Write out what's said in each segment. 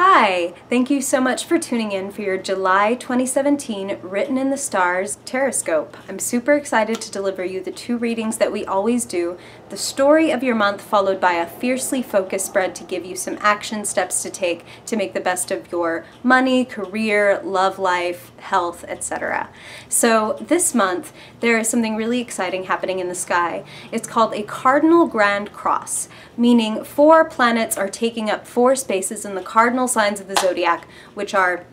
Hi! Thank you so much for tuning in for your July 2017 Written in the Stars Horoscope. I'm super excited to deliver you the two readings that we always do, the story of your month followed by a fiercely focused spread to give you some action steps to take to make the best of your money, career, love life, health, etc. So this month there is something really exciting happening in the sky. It's called a cardinal grand cross, meaning 4 planets are taking up 4 spaces in the cardinal signs of the zodiac, which are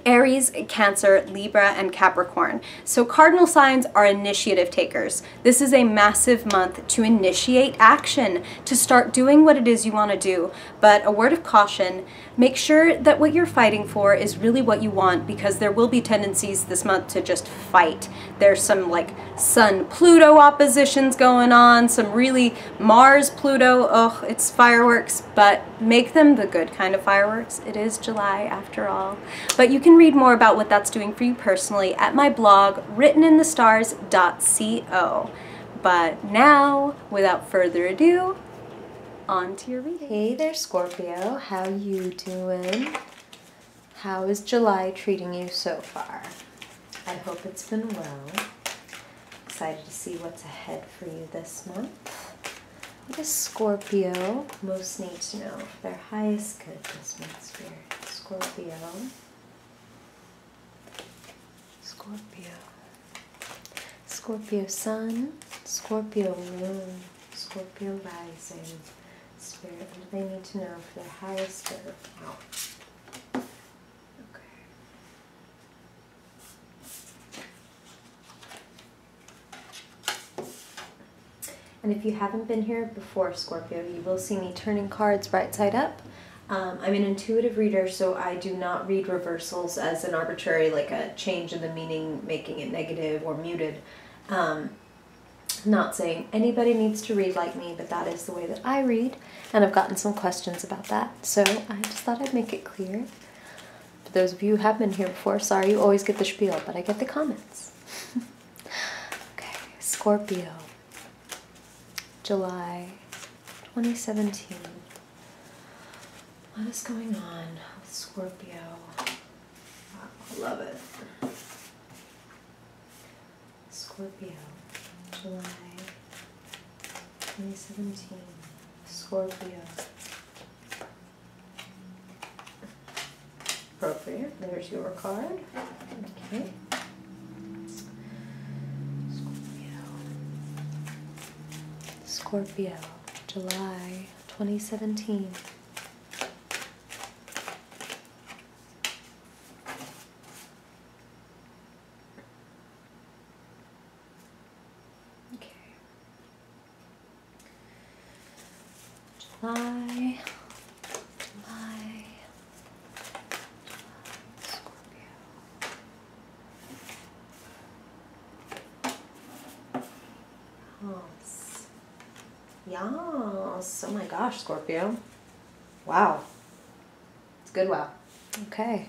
Aries, Cancer, Libra, and Capricorn. So cardinal signs are initiative takers. This is a massive month to initiate action, to start doing what it is you want to do. But a word of caution, make sure that what you're fighting for is really what you want, because there will be tendencies this month to just fight. There's some like Sun-Pluto oppositions going on, some really Mars-Pluto, oh, it's fireworks, but make them the good kind of fireworks. It is July after all. But you can read more about what that's doing for you personally at my blog, writteninthestars.co. But now, without further ado, on to your reading. Hey there, Scorpio. How you doing? How is July treating you so far? I hope it's been well. Excited to see what's ahead for you this month. What does Scorpio most need to know for their highest good this month, Spirit? Scorpio. Scorpio. Scorpio Sun, Scorpio Moon, Scorpio Rising. Spirit, what do they need to know for their highest good? Wow. Okay. And if you haven't been here before, Scorpio, you will see me turning cards right side up. I'm an intuitive reader, so I do not read reversals as an arbitrary, like a change in the meaning, making it negative or muted. Not saying anybody needs to read like me, but that is the way that I read, and I've gotten some questions about that, so I just thought I'd make it clear. For those of you who have been here before, sorry you always get the spiel, but I get the comments. Okay, Scorpio, July 2017. What is going on with Scorpio? Wow, I love it. Scorpio, July 2017. Scorpio. Appropriate. There's your card. Okay. Scorpio. Scorpio, July 2017. July, Scorpio. Yes. Oh my gosh, Scorpio. Wow. It's good wow. Okay.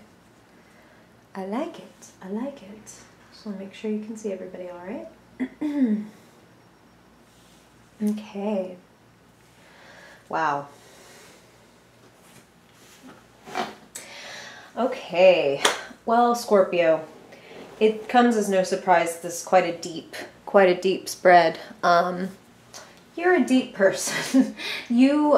I like it. I like it. Just want to make sure you can see everybody all right. Okay. Wow. Okay. Well, Scorpio, it comes as no surprise this is quite a deep spread. You're a deep person. You,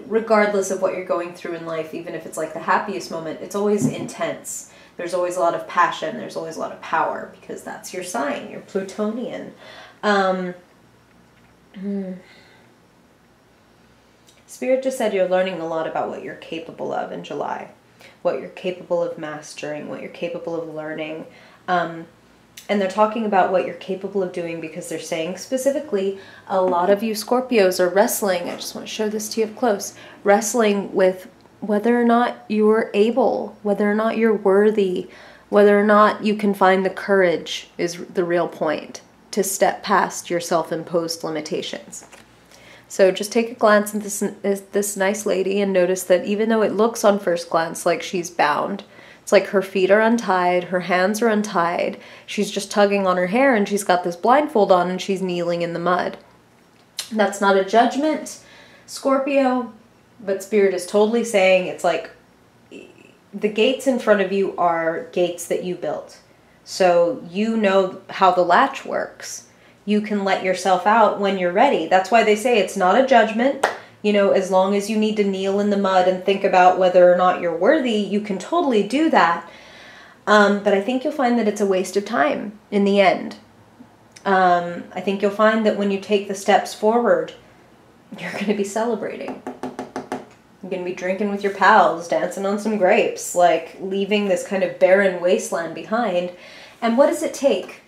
regardless of what you're going through in life, even if it's like the happiest moment, it's always intense. There's always a lot of passion. There's always a lot of power, because that's your sign. You're Plutonian. Spirit just said you're learning a lot about what you're capable of in July, what you're capable of mastering, what you're capable of learning. And they're talking about what you're capable of doing because they're saying specifically a lot of you Scorpios are wrestling, I just want to show this to you up close, wrestling with whether or not you're able, whether or not you're worthy, whether or not you can find the courage is the real point to step past your self-imposed limitations. So just take a glance at this nice lady and notice that even though it looks on first glance like she's bound, it's like her feet are untied, her hands are untied, she's just tugging on her hair and she's got this blindfold on and she's kneeling in the mud. That's not a judgment, Scorpio, but Spirit is totally saying it's like the gates in front of you are gates that you built. So you know how the latch works. You can let yourself out when you're ready. That's why they say it's not a judgment. You know, as long as you need to kneel in the mud and think about whether or not you're worthy, you can totally do that. But I think you'll find that it's a waste of time in the end. I think you'll find that when you take the steps forward, you're going to be celebrating. You're going to be drinking with your pals, dancing on some grapes, like leaving this kind of barren wasteland behind. And what does it take?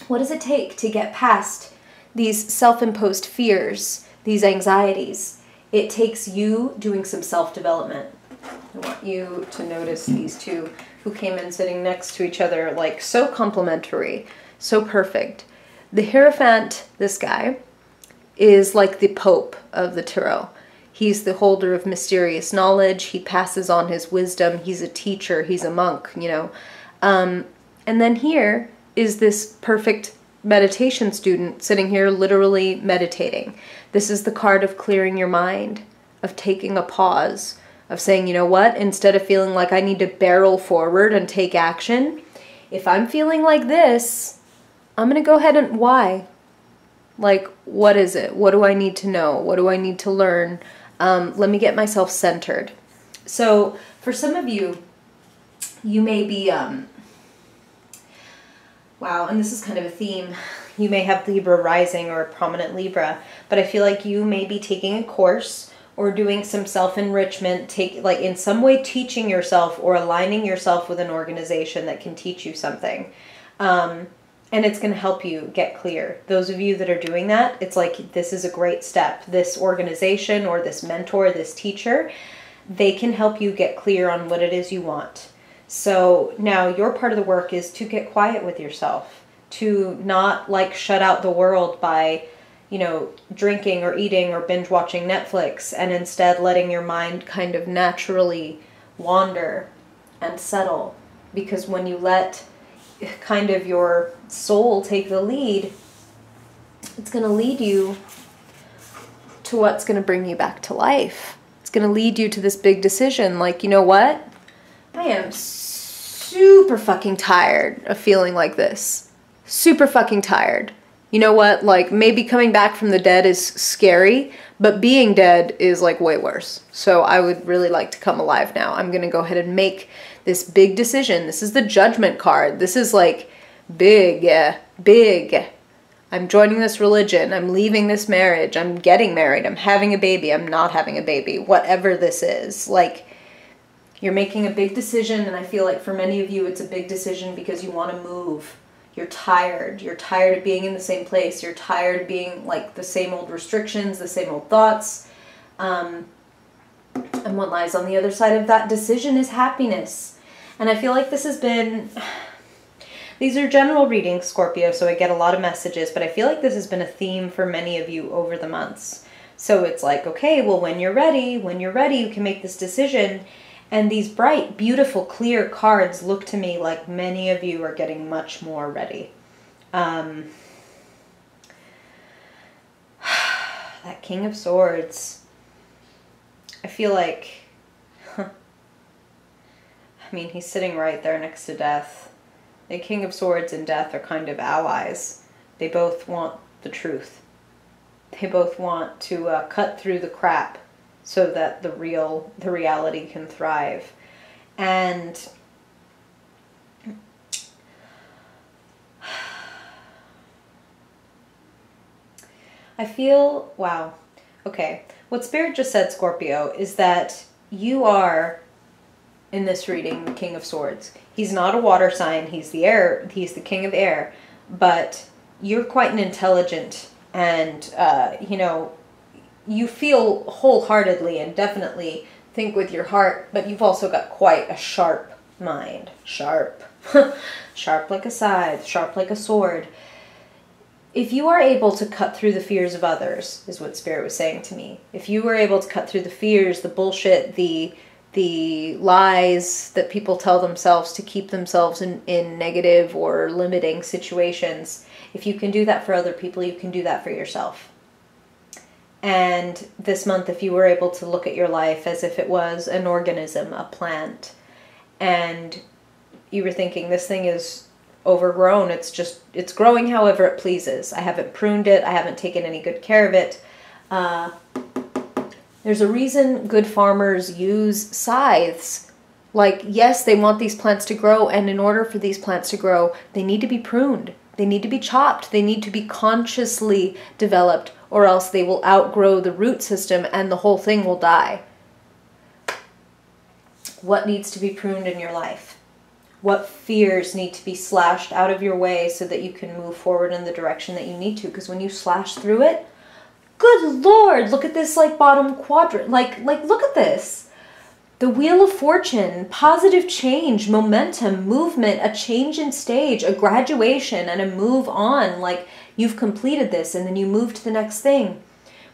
What does it take to get past these self-imposed fears, these anxieties? It takes you doing some self-development. I want you to notice these two who came in sitting next to each other, like so complementary, so perfect. The Hierophant, this guy, is like the Pope of the Tarot. He's the holder of mysterious knowledge. He passes on his wisdom. He's a teacher. He's a monk, you know. And then here is this perfect meditation student sitting here literally meditating. This is the card of clearing your mind, of taking a pause, of saying, you know what, instead of feeling like I need to barrel forward and take action, if I'm feeling like this, I'm going to go ahead and, why? Like, what is it? What do I need to know? What do I need to learn? Let me get myself centered. So for some of you, you may be, wow, and this is kind of a theme. You may have Libra rising or a prominent Libra, but I feel like you may be taking a course or doing some self-enrichment, like in some way teaching yourself or aligning yourself with an organization that can teach you something. And it's going to help you get clear. Those of you that are doing that, it's like, this is a great step. This organization or this mentor, this teacher, they can help you get clear on what it is you want. So now your part of the work is to get quiet with yourself, to not like shut out the world by, you know, drinking or eating or binge watching Netflix, and instead letting your mind kind of naturally wander and settle. Because when you let kind of your soul take the lead, it's going to lead you to what's going to bring you back to life. It's going to lead you to this big decision. Like, you know what? I am super fucking tired of feeling like this. Super fucking tired. You know what? Like, maybe coming back from the dead is scary, but being dead is like way worse. So I would really like to come alive now. I'm going to go ahead and make this big decision. This is the Judgment card. This is like big, big. I'm joining this religion. I'm leaving this marriage. I'm getting married. I'm having a baby. I'm not having a baby. Whatever this is. Like, you're making a big decision, and I feel like for many of you it's a big decision because you want to move. You're tired. You're tired of being in the same place. You're tired of being like the same old restrictions, the same old thoughts. And what lies on the other side of that decision is happiness. And I feel like this has been, these are general readings, Scorpio, so I get a lot of messages, but I feel like this has been a theme for many of you over the months. So it's like, okay, well, when you're ready, you can make this decision. And these bright, beautiful, clear cards look to me like many of you are getting much more ready. That King of Swords. I feel like, I mean, he's sitting right there next to death. The King of Swords and death are kind of allies. They both want the truth. They both want to cut through the crap so that the reality can thrive. And I feel, wow, okay. What Spirit just said, Scorpio, is that you are, in this reading, the King of Swords. He's not a water sign. He's the air. He's the King of Air. But you're quite an intelligent and, you know, you feel wholeheartedly and definitely think with your heart, but you've also got quite a sharp mind. Sharp. Sharp like a scythe, sharp like a sword. If you are able to cut through the fears of others, is what Spirit was saying to me. If you were able to cut through the fears, the bullshit, the lies that people tell themselves to keep themselves in negative or limiting situations, if you can do that for other people, you can do that for yourself. And this month, if you were able to look at your life as if it was an organism, a plant, and you were thinking, this thing is overgrown. It's growing however it pleases. I haven't pruned it. I haven't taken any good care of it. There's a reason good farmers use scythes. Like, yes, they want these plants to grow, and in order for these plants to grow, they need to be pruned. They need to be chopped. They need to be consciously developed, or else they will outgrow the root system and the whole thing will die. What needs to be pruned in your life? What fears need to be slashed out of your way so that you can move forward in the direction that you need to? Because when you slash through it, good Lord, look at this like bottom quadrant. Like look at this. The Wheel of Fortune, positive change, momentum, movement, a change in stage, a graduation, and a move on. Like, you've completed this and then you move to the next thing.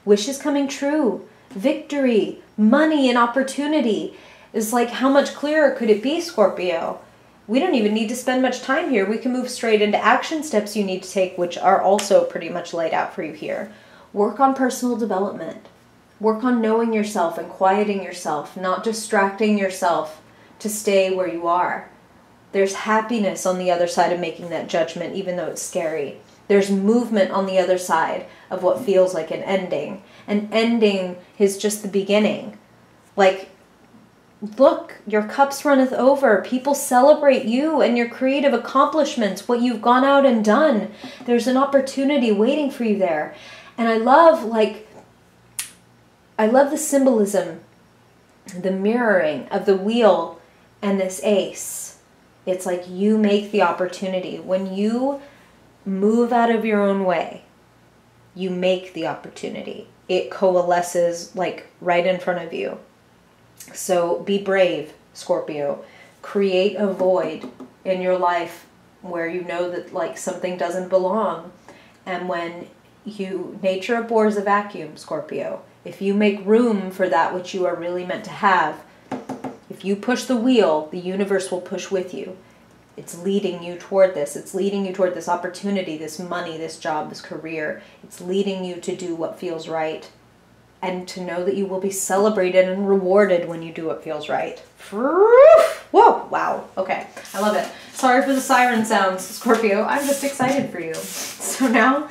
Wishes coming true, victory, money, and opportunity. Is like, how much clearer could it be, Scorpio? We don't even need to spend much time here. We can move straight into action steps you need to take, which are also pretty much laid out for you here. Work on personal development. Work on knowing yourself and quieting yourself, not distracting yourself to stay where you are. There's happiness on the other side of making that judgment, even though it's scary. There's movement on the other side of what feels like an ending. An ending is just the beginning. Like, look, your cups runneth over. People celebrate you and your creative accomplishments, what you've gone out and done. There's an opportunity waiting for you there. And I love the symbolism, the mirroring of the wheel and this ace. It's like you make the opportunity. When you move out of your own way, you make the opportunity. It coalesces like right in front of you. So be brave, Scorpio. Create a void in your life where you know that like something doesn't belong. And when nature abhors a vacuum, Scorpio. If you make room for that which you are really meant to have, if you push the wheel, the universe will push with you. It's leading you toward this. It's leading you toward this opportunity, this money, this job, this career. It's leading you to do what feels right. And to know that you will be celebrated and rewarded when you do what feels right. Whoa, wow, okay, I love it. Sorry for the siren sounds, Scorpio. I'm just excited for you. So now,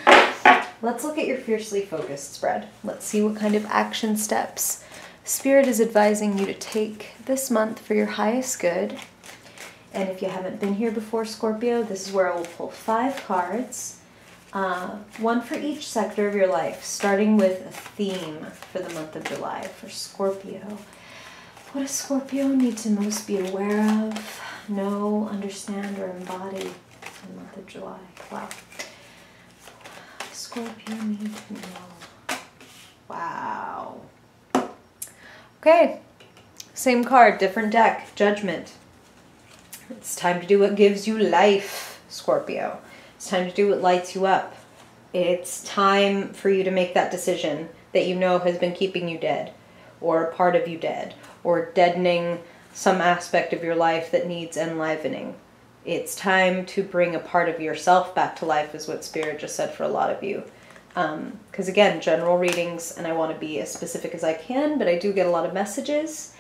let's look at your fiercely focused spread. Let's see what kind of action steps Spirit is advising you to take this month for your highest good. And if you haven't been here before, Scorpio, this is where I will pull 5 cards. One for each sector of your life, starting with a theme for the month of July for Scorpio. What does Scorpio need to most be aware of, know, understand, or embody in the month of July? Wow. Scorpio need to know. Wow. Okay. Same card, different deck. Judgment. It's time to do what gives you life, Scorpio. It's time to do what lights you up. It's time for you to make that decision that you know has been keeping you dead, or a part of you dead, or deadening some aspect of your life that needs enlivening. It's time to bring a part of yourself back to life, is what Spirit just said for a lot of you. Because again, general readings, and I want to be as specific as I can, but I do get a lot of messages.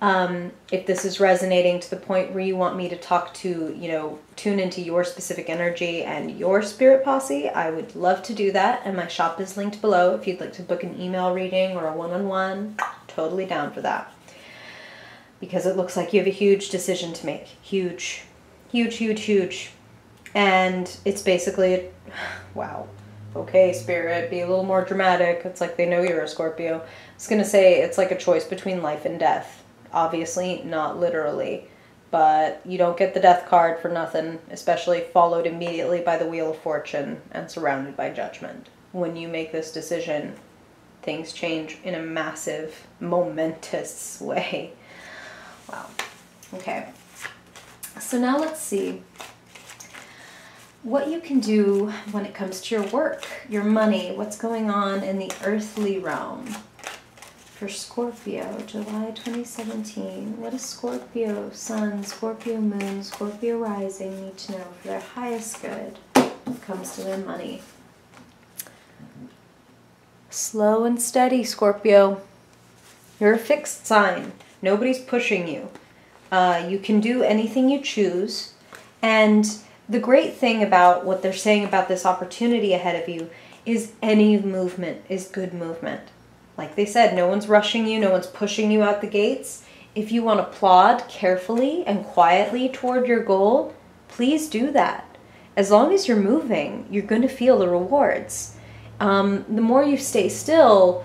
If this is resonating to the point where you want me to talk to, tune into your specific energy and your spirit posse, I would love to do that. And my shop is linked below if you'd like to book an email reading or a one-on-one. Totally down for that. Because it looks like you have a huge decision to make. Huge, huge, huge, huge. And it's basically, wow. Okay, Spirit, be a little more dramatic. It's like they know you're a Scorpio. I was going to say it's like a choice between life and death. Obviously, not literally, but you don't get the death card for nothing, especially followed immediately by the Wheel of Fortune and surrounded by judgment. When you make this decision, things change in a massive, momentous way. Wow. Okay. So now let's see what you can do when it comes to your work, your money, what's going on in the earthly realm. For Scorpio, July 2017, what does Scorpio Sun, Scorpio Moon, Scorpio Rising need to know for their highest good when it comes to their money? Slow and steady, Scorpio. You're a fixed sign. Nobody's pushing you. You can do anything you choose. And the great thing about what they're saying about this opportunity ahead of you is any movement is good movement. Like they said, no one's rushing you, no one's pushing you out the gates. If you want to plod carefully and quietly toward your goal, please do that. As long as you're moving, you're going to feel the rewards. The more you stay still,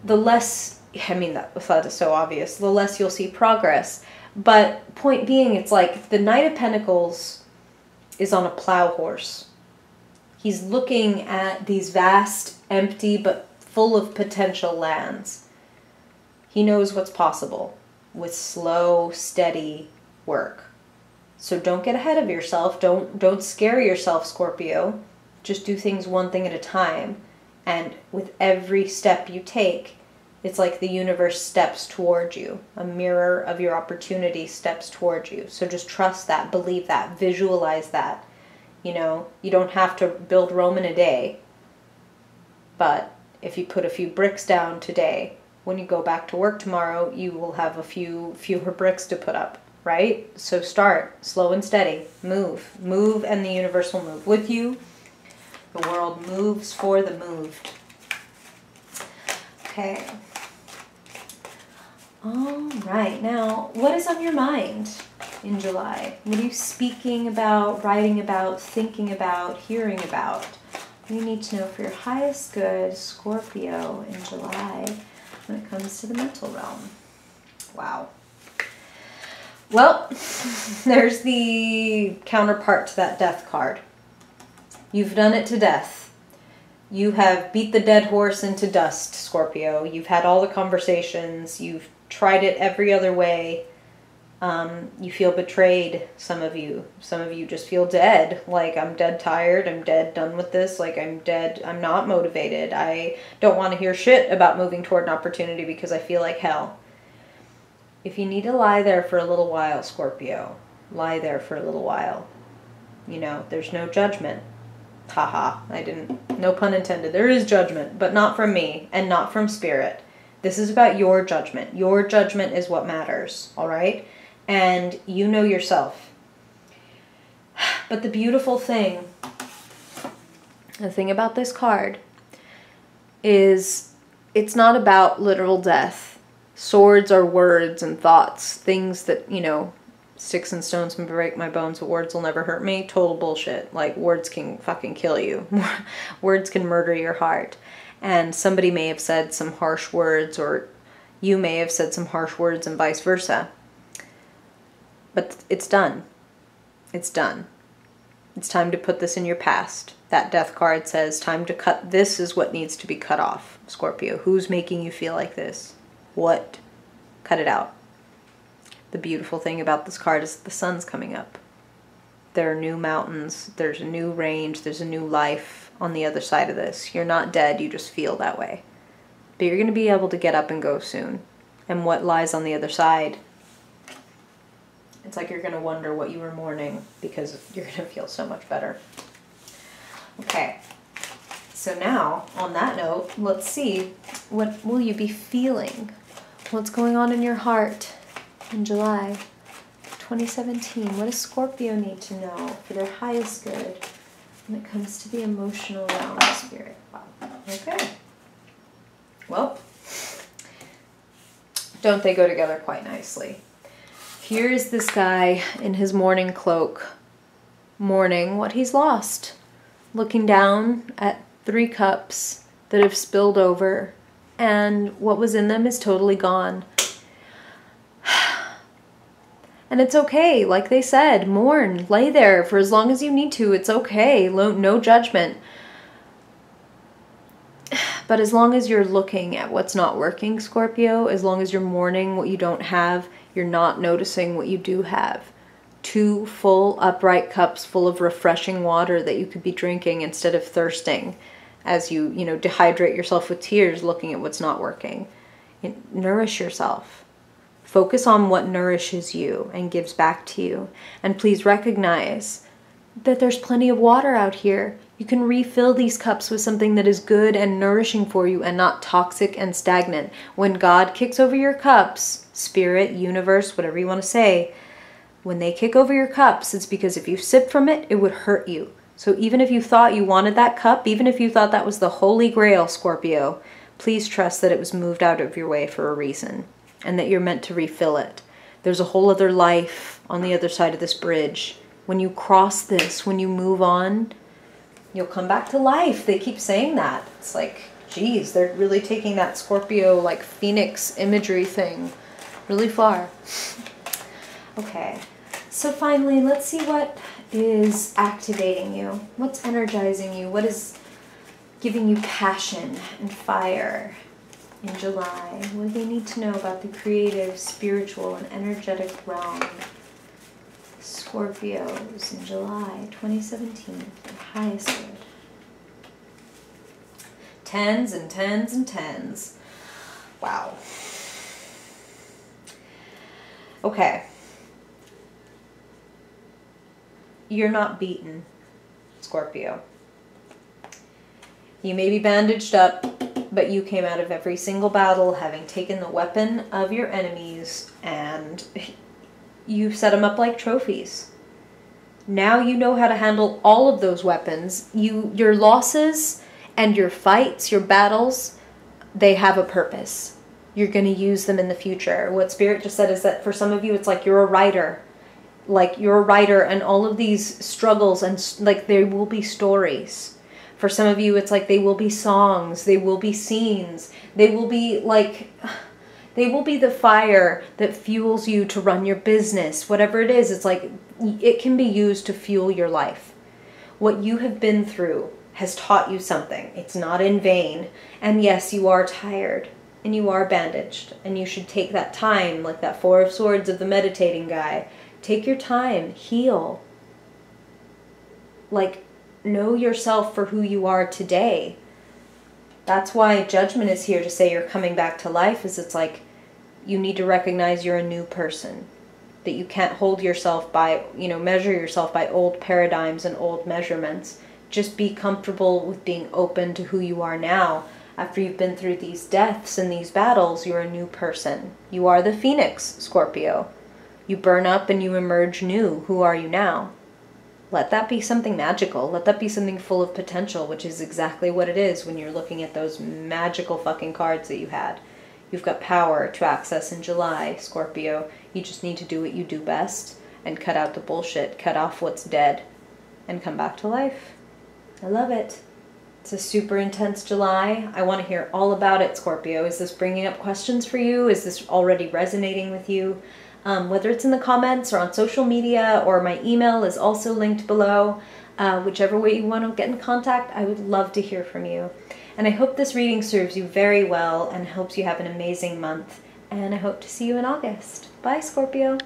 the less, I mean, that is so obvious, the less you'll see progress. But point being, it's like the Knight of Pentacles is on a plow horse. He's looking at these vast, empty, but full of potential lands. He knows what's possible with slow, steady work. So don't get ahead of yourself. Don't scare yourself, Scorpio. Just do things one thing at a time. And with every step you take, it's like the universe steps toward you. A mirror of your opportunity steps toward you. So just trust that, believe that, visualize that. You know, you don't have to build Rome in a day. But if you put a few bricks down today, when you go back to work tomorrow, you will have a fewer bricks to put up, right? So start slow and steady. Move. Move, and the universe will move with you. The world moves for the moved. Okay. All right. Now, what is on your mind in July? What are you speaking about, writing about, thinking about, hearing about? You need to know for your highest good, Scorpio, in July when it comes to the mental realm. Wow. Well, there's the counterpart to that death card. You've done it to death. You have beat the dead horse into dust, Scorpio. You've had all the conversations. You've tried it every other way. You feel betrayed, some of you. Some of you just feel dead. Like, I'm dead tired. I'm dead done with this. Like, I'm dead. I'm not motivated. I don't want to hear shit about moving toward an opportunity because I feel like hell. If you need to lie there for a little while, Scorpio, lie there for a little while. You know, there's no judgment. Haha, no pun intended. There is judgment, but not from me and not from spirit. This is about your judgment. Your judgment is what matters, all right? And you know yourself. But the beautiful thing, the thing about this card is it's not about literal death. Swords are words and thoughts, things that, you know, sticks and stones can break my bones, but words will never hurt me. Total bullshit. Like, words can fucking kill you. Words can murder your heart. And somebody may have said some harsh words, or you may have said some harsh words, and vice versa. But it's done. It's done. It's time to put this in your past. That death card says time to cut. This is what needs to be cut off, Scorpio. Who's making you feel like this? What? Cut it out. The beautiful thing about this card is the sun's coming up. There are new mountains. There's a new range. There's a new life on the other side of this. You're not dead. You just feel that way. But you're going to be able to get up and go soon. And what lies on the other side, it's like you're going to wonder what you were mourning, because you're going to feel so much better. Okay. So now, on that note, let's see, what will you be feeling? What's going on in your heart in July 2017? What does Scorpio need to know for their highest good when it comes to the emotional realm of spirit? Wow. Okay. Well, don't they go together quite nicely? Here is this guy in his mourning cloak, mourning what he's lost, looking down at 3 cups that have spilled over, and what was in them is totally gone. And it's okay, like they said, mourn, lay there for as long as you need to. It's okay, no judgment. But as long as you're looking at what's not working, Scorpio, as long as you're mourning what you don't have, you're not noticing what you do have. 2 full, upright cups full of refreshing water that you could be drinking instead of thirsting as you dehydrate yourself with tears looking at what's not working. Nourish yourself. Focus on what nourishes you and gives back to you. And please recognize that there's plenty of water out here. You can refill these cups with something that is good and nourishing for you and not toxic and stagnant. When God kicks over your cups, spirit, universe, whatever you want to say, when they kick over your cups, it's because if you sip from it, it would hurt you. So even if you thought you wanted that cup, even if you thought that was the holy grail, Scorpio, please trust that it was moved out of your way for a reason and that you're meant to refill it. There's a whole other life on the other side of this bridge. When you cross this, when you move on, you'll come back to life. They keep saying that. It's like, geez, they're really taking that Scorpio, like, phoenix imagery thing really far. Okay, so finally, let's see what is activating you. What's energizing you? What is giving you passion and fire in July? What do you need to know about the creative, spiritual, and energetic realm? Scorpios in July 2017, the highest good. Tens and tens and tens. Wow. Okay. You're not beaten, Scorpio. You may be bandaged up, but you came out of every single battle having taken the weapon of your enemies and you set them up like trophies. Now you know how to handle all of those weapons. Your losses and your fights, your battles, they have a purpose. You're going to use them in the future. What Spirit just said is that for some of you, it's like you're a writer. Like you're a writer and all of these struggles and like there will be stories. For some of you, it's like they will be songs, they will be scenes, they will be like... They will be the fire that fuels you to run your business. Whatever it is, it's like it can be used to fuel your life. What you have been through has taught you something. It's not in vain. And yes, you are tired and you are bandaged. And you should take that time, like that Four of Swords of the meditating guy. Take your time, heal. Like, know yourself for who you are today. That's why Judgment is here to say you're coming back to life, is it's like you need to recognize you're a new person. That you can't hold yourself by, measure yourself by old paradigms and old measurements. Just be comfortable with being open to who you are now. After you've been through these deaths and these battles, you're a new person. You are the Phoenix, Scorpio. You burn up and you emerge new. Who are you now? Let that be something magical. Let that be something full of potential, which is exactly what it is when you're looking at those magical fucking cards that you had. You've got power to access in July, Scorpio. You just need to do what you do best and cut out the bullshit, cut off what's dead, and come back to life. I love it. It's a super intense July. I want to hear all about it, Scorpio. Is this bringing up questions for you? Is this already resonating with you? Whether it's in the comments or on social media, or my email is also linked below. Whichever way you want to get in contact, I would love to hear from you. And I hope this reading serves you very well and helps you have an amazing month. And I hope to see you in August. Bye, Scorpio.